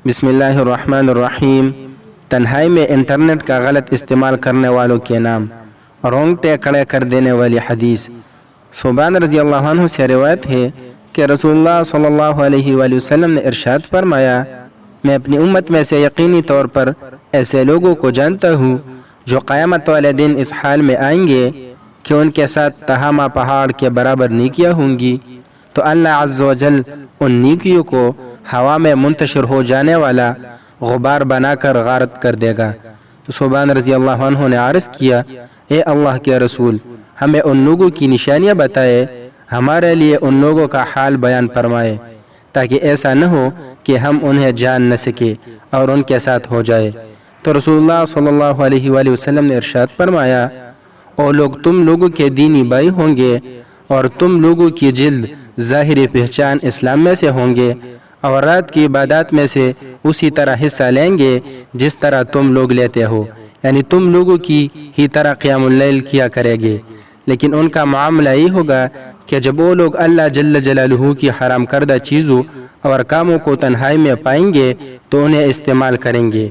بسم اللہ الرحمن الرحیم۔ تنہائی میں انٹرنیٹ کا غلط استعمال کرنے والوں کے نام، رونگٹے کھڑے کر دینے والی حدیث۔ ثوبان رضی اللہ عنہ سے روایت ہے کہ رسول اللہ صلی اللہ علیہ وآلہ وسلم نے ارشاد فرمایا، میں اپنی امت میں سے یقینی طور پر ایسے لوگوں کو جانتا ہوں جو قیامت والے دن اس حال میں آئیں گے کہ ان کے ساتھ تہامہ پہاڑ کے برابر نیکیاں ہوں گی، تو اللہ عز و جل ان نیکیوں کو ہوا میں منتشر ہو جانے والا غبار بنا کر غارت کر دے گا۔ تو ثوبان رضی اللہ عنہ نے عرض کیا، اے اللہ کے رسول، ہمیں ان لوگوں کی نشانیاں بتائے، ہمارے لیے ان لوگوں کا حال بیان فرمائے، تاکہ ایسا نہ ہو کہ ہم انہیں جان نہ سکے اور ان کے ساتھ ہو جائے۔ تو رسول اللہ صلی اللہ علیہ وآلہ وسلم نے ارشاد فرمایا، او لوگ تم لوگوں کے دینی بھائی ہوں گے اور تم لوگوں کی جلد ظاہری پہچان اسلام میں سے ہوں گے اور رات کی عبادات میں سے اسی طرح حصہ لیں گے جس طرح تم لوگ لیتے ہو، یعنی تم لوگوں کی ہی طرح قیام اللیل کیا کرے گے، لیکن ان کا معاملہ یہ ہوگا کہ جب وہ لوگ اللہ جل جلالہ کی حرام کردہ چیزوں اور کاموں کو تنہائی میں پائیں گے تو انہیں استعمال کریں گے۔